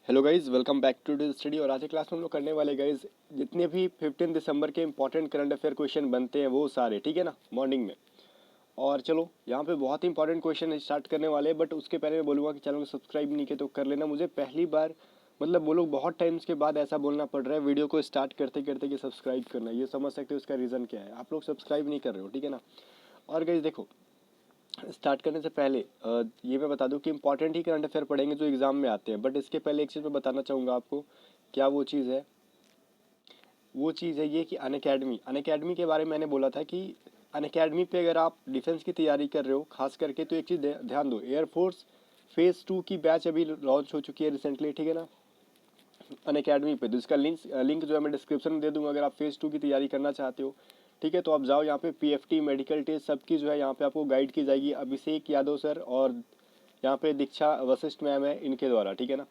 Hello guys, welcome back to the study. और आज की क्लास में हम लोग करने वाले गाइज जितने भी 15 दिसंबर के इंपॉर्टेंट करंट अफेयर क्वेश्चन बनते हैं वो सारे, ठीक है ना, मॉर्निंग में। और चलो यहाँ पे बहुत ही इंपॉर्टेंट क्वेश्चन स्टार्ट करने वाले हैं, बट उसके पहले मैं बोलूँगा कि चैनल को सब्सक्राइब नहीं किया तो कर लेना। मुझे पहली बार मतलब बोलो बहुत टाइम्स के बाद ऐसा बोलना पड़ रहा है वीडियो को स्टार्ट करते करते कि सब्सक्राइब करना। ये समझ सकते हो उसका रीज़न क्या है, आप लोग सब्सक्राइब नहीं कर रहे हो, ठीक है ना। और गाइज देखो, स्टार्ट करने से पहले ये मैं बता दूं कि इंपॉर्टेंट ही करंट अफेयर पढ़ेंगे जो एग्जाम में आते हैं, बट इसके पहले एक चीज़ मैं बताना चाहूँगा आपको। क्या वो चीज़ है? वो चीज़ है ये कि अन अकेडमी के बारे में मैंने बोला था कि अन अकेडमी पे अगर आप डिफेंस की तैयारी कर रहे हो खास करके, तो एक चीज़ ध्यान दो। एयरफोर्स फेज़ 2 की बैच अभी लॉन्च हो चुकी है रिसेंटली, ठीक है ना, अन अकेडमी पे। तो इसका लिंक जो है मैं डिस्क्रिप्शन में दे दूंगा। अगर आप फेज़ 2 की तैयारी करना चाहते हो, ठीक है, तो आप जाओ यहाँ पे। पीएफटी मेडिकल टेस्ट सबकी जो है यहाँ पे आपको गाइड की जाएगी, अभिषेक यादव सर और यहाँ पे दीक्षा वशिष्ठ मैम है, इनके द्वारा, ठीक है ना।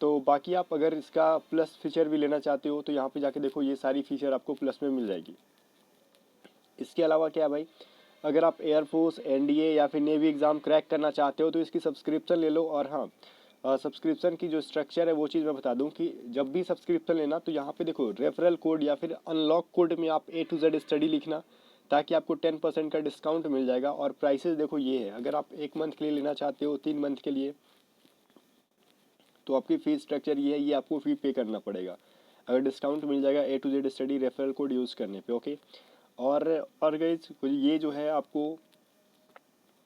तो बाकी आप अगर इसका प्लस फीचर भी लेना चाहते हो तो यहाँ पे जाके देखो, ये सारी फीचर आपको प्लस में मिल जाएगी। इसके अलावा क्या है भाई, अगर आप एयरफोर्स, एनडीए या फिर नेवी एग्ज़ाम क्रैक करना चाहते हो तो इसकी सब्सक्रिप्शन ले लो। और हाँ, सब्सक्रिप्शन की जो स्ट्रक्चर है वो चीज़ मैं बता दूं कि जब भी सब्सक्रिप्शन लेना तो यहाँ पे देखो रेफरल कोड या फिर अनलॉक कोड में आप A to Z स्टडी लिखना, ताकि आपको 10% का डिस्काउंट मिल जाएगा। और प्राइसेस देखो ये है, अगर आप 1 मंथ के लिए लेना चाहते हो, 3 मंथ के लिए, तो आपकी फीस स्ट्रक्चर ये है, ये आपको फी पे करना पड़ेगा। अगर डिस्काउंट मिल जाएगा A to Z study referral code use करने पे, ओके। और गाइस ये जो है आपको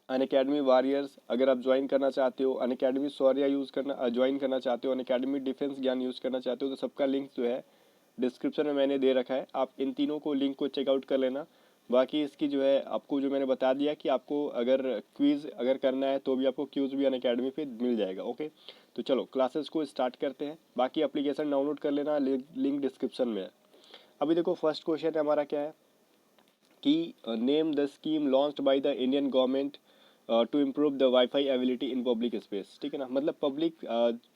अन अकेडमी वॉरियर्स अगर आप ज्वाइन करना चाहते हो, अन अकेडमी शौर्य यूज़ करना ज्वाइन करना चाहते हो, अन अकेडमी डिफेंस ज्ञान यूज़ करना चाहते हो, तो सबका लिंक जो है डिस्क्रिप्शन में मैंने दे रखा है। आप इन तीनों को लिंक को चेकआउट कर लेना। बाकी इसकी जो है आपको जो मैंने बता दिया कि आपको अगर क्विज़ अगर करना है तो भी आपको क्विज़ भी अन अकेडमी पे मिल जाएगा, ओके। तो चलो क्लासेस को स्टार्ट करते हैं। बाकी एप्लीकेशन डाउनलोड कर लेना, लिंक डिस्क्रिप्शन में है। अभी देखो फर्स्ट क्वेश्चन है हमारा क्या है कि name the scheme launched by the Indian government to improve the wifi ability in public space, ठीक है ना। मतलब पब्लिक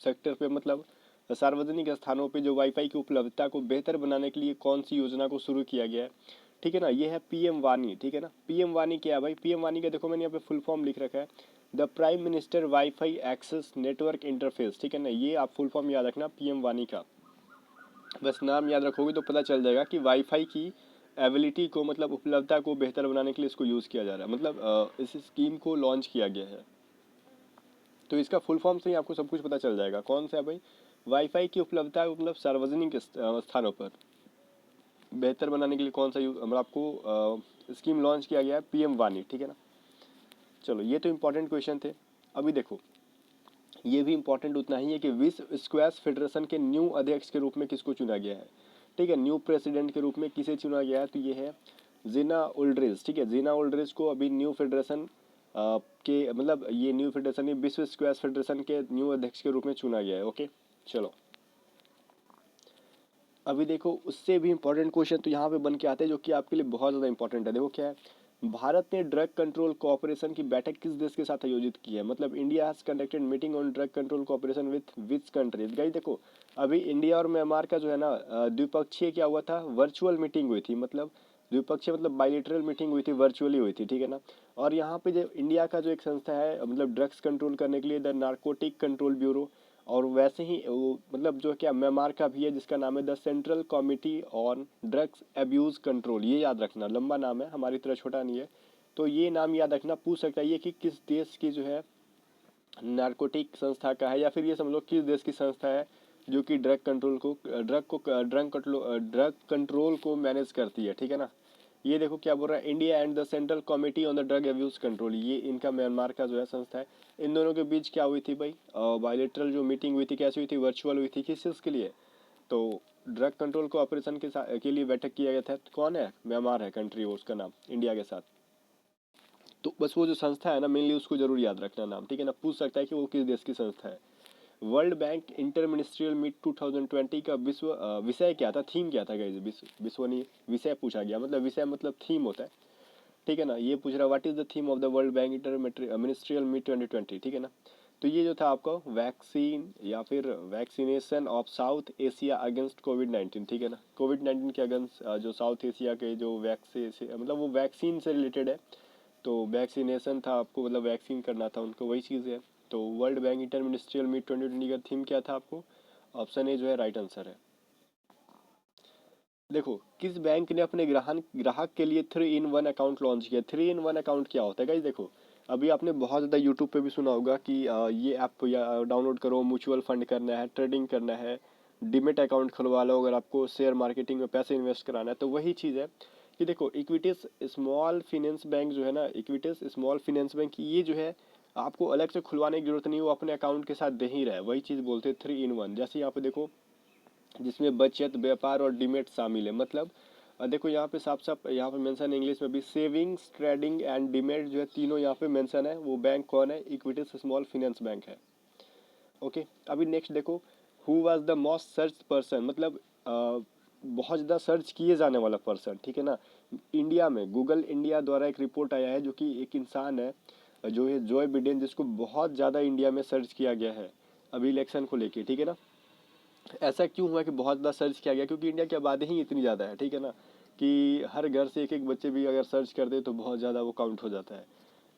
सेक्टर पे, मतलब सार्वजनिक स्थानों पे जो वाईफाई की उपलब्धता को बेहतर बनाने के लिए कौन सी योजना को शुरू किया गया है, ठीक है ना। ये है पीएम वानी, ठीक है ना। पीएम वानी क्या है भाई? पीएम वानी का देखो मैंने यहाँ पे फुल फॉर्म लिख रखा है, the prime minister wifi access network interface, ठीक है ना। ये आप फुल फॉर्म याद रखना पीएम वानी का। बस नाम याद रखोगे तो पता चल जाएगा कि वाईफाई की एबिलिटी को, मतलब उपलब्धता को बेहतर बनाने के लिए इसको यूज़ किया जा रहा है, मतलब इस स्कीम को लॉन्च किया गया है। तो इसका फुल फॉर्म से ही आपको सब कुछ पता चल जाएगा कौन सा है भाई। वाईफाई की उपलब्धता मतलब सार्वजनिक स्थानों पर बेहतर बनाने के लिए कौन सा मतलब आपको स्कीम लॉन्च किया गया है, पीएम वानी, ठीक है ना। चलो ये तो इंपॉर्टेंट क्वेश्चन थे। अभी देखो ये भी इंपॉर्टेंट उतना ही है कि विश्व स्क्वैश फेडरेशन के न्यू अध्यक्ष के रूप में किसको चुना गया है, ठीक है। न्यू प्रेसिडेंट के रूप में किसे चुना गया है, तो ये है जीना उल्ड्रिज, ठीक है। जीना उल्ड्रिज को अभी न्यू फेडरेशन के, मतलब ये न्यू फेडरेशन, ये विश्व स्क्वैश फेडरेशन के न्यू अध्यक्ष के रूप में चुना गया है, ओके। चलो अभी देखो उससे भी इंपॉर्टेंट क्वेश्चन तो यहाँ पे बन के आते हैं जो कि आपके लिए बहुत ज़्यादा इंपॉर्टेंट है। देखो क्या है, भारत ने ड्रग कंट्रोल कोऑपरेशन की बैठक किस देश के साथ आयोजित की है, मतलब India has conducted meeting on drug control cooperation with which countries. Guys देखो अभी इंडिया और म्यांमार का जो है ना द्विपक्षीय क्या हुआ था, वर्चुअल मीटिंग हुई थी। मतलब द्विपक्षीय मतलब बाइलेटरल मीटिंग हुई थी, वर्चुअली हुई थी, ठीक है ना। और यहाँ पे जो इंडिया का जो एक संस्था है, मतलब ड्रग्स कंट्रोल करने के लिए, द नार्कोटिक कंट्रोल ब्यूरो। और वैसे ही वो मतलब जो क्या म्यांमार का भी है जिसका नाम है the central committee on drugs abuse control. ये याद रखना, लंबा नाम है, हमारी तरह छोटा नहीं है। तो ये नाम याद रखना। पूछ सकता है ये कि किस देश की जो है नार्कोटिक संस्था का है, या फिर ये समझ लो किस देश की संस्था है जो कि ड्रग कंट्रोल को मैनेज करती है, ठीक है ना। ये देखो क्या बोल रहा है, India and the central committee on the drug abuse control, ये इनका म्यांमार का जो है संस्था है। इन दोनों के बीच क्या हुई थी भाई, बायलेटरल जो मीटिंग हुई थी, कैसी हुई थी, वर्चुअल हुई थी। किस चीज़ के लिए? तो ड्रग कंट्रोल को ऑपरेशन के लिए बैठक किया गया था। तो कौन है? म्यांमार है कंट्री, वो उसका नाम इंडिया के साथ। तो बस वो जो संस्था है ना मेनली उसको जरूर याद रखना नाम, ठीक है ना। पूछ सकता है कि वो किस देश की संस्था है। World Bank inter ministerial meet 2020 का विषय क्या था, थीम क्या था गाइस? विश्व नहीं, विषय पूछा गया, मतलब विषय मतलब थीम होता है, ठीक है ना। ये पूछ रहा what is the theme of the World Bank inter ministerial meet 2020, ठीक है ना। तो ये जो था आपका वैक्सीन या फिर vaccination of south Asia against Covid 19, ठीक है ना। कोविड 19 के अगेंस्ट जो साउथ एशिया के जो वैक्सीन, मतलब वो वैक्सीन से रिलेटेड है। तो वैक्सीनेशन था आपको, मतलब वैक्सीन करना था उनको, वही चीज़ है। तो World Bank inter ministerial meet 2020 का थीम क्या था आपको? ऑप्शन ए जो है राइट आंसर है। देखो, किस बैंक ने अपने ग्राहक के लिए 3 in 1 अकाउंट लॉन्च किया। 3 in 1 अकाउंट क्या होता है गाइस? देखो, अभी आपने बहुत ज़्यादा यूट्यूब पे भी सुना होगा कि ये ऐप या डाउनलोड करो, म्यूचुअल फंड करना है, ट्रेडिंग करना है, डिमेट अकाउंट खुलवा लो अगर आपको शेयर मार्केटिंग में पैसे इन्वेस्ट कराना है। तो वही चीज़ है कि देखो, इक्विटीज स्मॉल फिनेंस बैंक जो है ना, इक्विटीज स्मॉल फिनेंस बैंक, ये जो है आपको अलग से खुलवाने की जरूरत नहीं, वो अपने अकाउंट के साथ दे ही रहा है। वही चीज़ बोलते हैं 3 in 1। जैसे यहाँ पे देखो, जिसमें बचत, व्यापार और डीमेट शामिल है। मतलब देखो यहाँ पे साफ साफ यहाँ पे मेंशन है इंग्लिश में भी, सेविंग्स, ट्रेडिंग एंड डीमेट जो है तीनों यहाँ पे मेंशन है। वो बैंक कौन है? इक्विटी स्मॉल फाइनेंस बैंक है। ओके, अभी नेक्स्ट देखो, who was the most search person, मतलब बहुत ज़्यादा सर्च किए जाने वाला पर्सन, ठीक है ना, इंडिया में। गूगल इंडिया द्वारा एक रिपोर्ट आया है जो कि एक इंसान है जो है जोए बिडेन, जिसको बहुत ज़्यादा इंडिया में सर्च किया गया है अभी इलेक्शन को लेके, ठीक है ना। ऐसा क्यों हुआ कि बहुत ज़्यादा सर्च किया गया? क्योंकि इंडिया की आबादी ही इतनी ज़्यादा है, ठीक है ना, कि हर घर से एक एक बच्चे भी अगर सर्च कर दे तो बहुत ज़्यादा वो काउंट हो जाता है।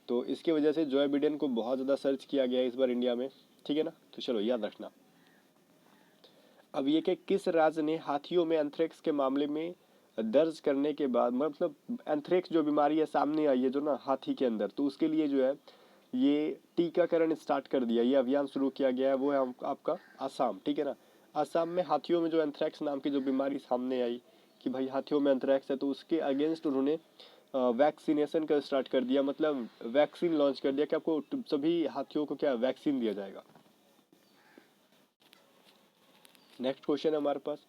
तो इसकी वजह से जोए बिडेन को बहुत ज़्यादा सर्च किया गया है इस बार इंडिया में, ठीक है ना। तो चलो याद रखना। अब ये कि किस राज्य ने हाथियों में एंथ्रेक्स के मामले में दर्ज करने के बाद, मतलब एंथ्रेक्स जो बीमारी है सामने आई है जो ना हाथी के अंदर, तो उसके लिए जो है ये टीकाकरण स्टार्ट कर दिया, ये अभियान शुरू किया गया है, वो है आपका आसाम, ठीक है ना। आसाम में हाथियों में जो एंथ्रेक्स नाम की जो बीमारी सामने आई कि भाई हाथियों में एंथ्रेक्स है, तो उसके अगेंस्ट उन्होंने वैक्सीनेशन का स्टार्ट कर दिया, मतलब वैक्सीन लॉन्च कर दिया कि आपको सभी हाथियों को क्या वैक्सीन दिया जाएगा। नेक्स्ट क्वेश्चन है हमारे पास,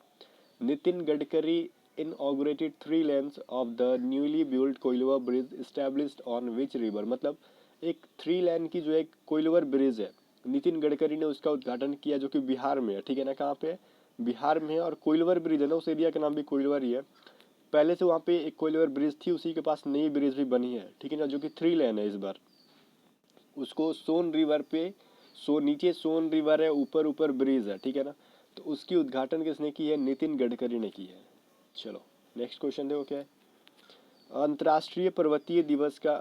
Nitin Gadkari inaugurated 3 lanes of the newly built Koilwar bridge established on which river। मतलब एक 3 लेन की जो एक कोइलवर ब्रिज है, नितिन गडकरी ने उसका उद्घाटन किया, जो कि बिहार में है, ठीक है ना। कहाँ पे? बिहार में है। और कोइलवर ब्रिज है ना, उस एरिया का नाम भी कोइलवर ही है। पहले से वहाँ पे एक कोइलवर ब्रिज थी, उसी के पास नई ब्रिज भी बनी है, ठीक है ना, जो कि 3 लेन है इस बार। उसको सोन रिवर पे, नीचे सोन रिवर है, ऊपर ऊपर ब्रिज है, ठीक है ना। तो उसकी उद्घाटन किसने की है? नितिन गडकरी ने की है। चलो नेक्स्ट क्वेश्चन देखो क्या है। अंतर्राष्ट्रीय पर्वतीय दिवस का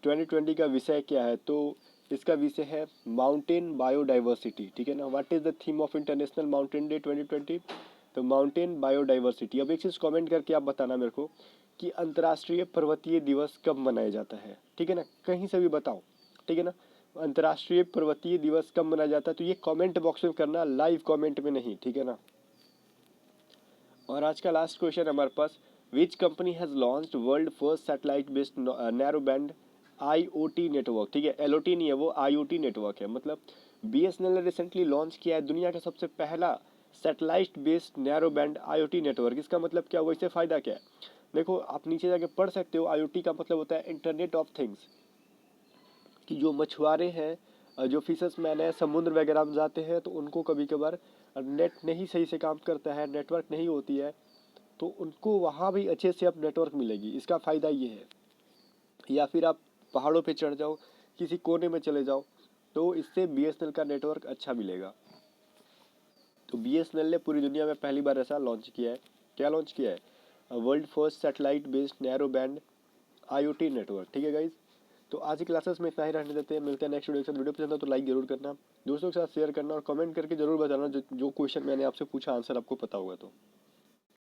2020 का विषय क्या है? तो इसका विषय है माउंटेन बायोडाइवर्सिटी, ठीक है ना। What is the theme of international mountain day 2020? तो माउंटेन बायोडाइवर्सिटी। अब एक चीज़ कमेंट करके आप बताना मेरे को कि अंतर्राष्ट्रीय पर्वतीय दिवस कब मनाया जाता है, ठीक है ना, कहीं से भी बताओ, ठीक है ना। अंतर्राष्ट्रीय पर्वतीय दिवस कब मनाया जाता है तो ये कमेंट बॉक्स में करना, लाइव कमेंट में नहीं, ठीक है ना। और आज का लास्ट क्वेश्चन हमारे पास, which company has launched world first satellite based narrow band IOT network, ठीक है, एलओटी नहीं है वो, आईओटी नेटवर्क है। मतलब बीएसएनएल ने रिसेंटली लॉन्च किया है दुनिया का सबसे पहला satellite based narrow band IOT network. इसका मतलब क्या हुआ, इससे फ़ायदा क्या है? देखो, आप नीचे जाके पढ़ सकते हो। आईओटी का मतलब होता है इंटरनेट ऑफ थिंग्स, कि जो मछुआरे हैं, जो फिशर्स मैन है, समुद्र वगैरह में जाते हैं, तो उनको कभी कभार नेट नहीं सही से काम करता है, नेटवर्क नहीं होती है, तो उनको वहाँ भी अच्छे से अब नेटवर्क मिलेगी। इसका फ़ायदा ये है। या फिर आप पहाड़ों पे चढ़ जाओ, किसी कोने में चले जाओ, तो इससे बीएसएनएल का नेटवर्क अच्छा मिलेगा। तो बीएसएनएल ने पूरी दुनिया में पहली बार ऐसा लॉन्च किया है। क्या लॉन्च किया है? World first satellite based narrow band IOT network, ठीक है गाइज। तो आज की क्लासेस में इतना ही रहने देते हैं, मिलते हैं नेक्स्ट वीडियो के साथ। वीडियो पसंद है तो लाइक जरूर करना, दोस्तों के साथ शेयर करना और कमेंट करके जरूर बताना जो क्वेश्चन मैंने आपसे पूछा आंसर आपको पता होगा तो।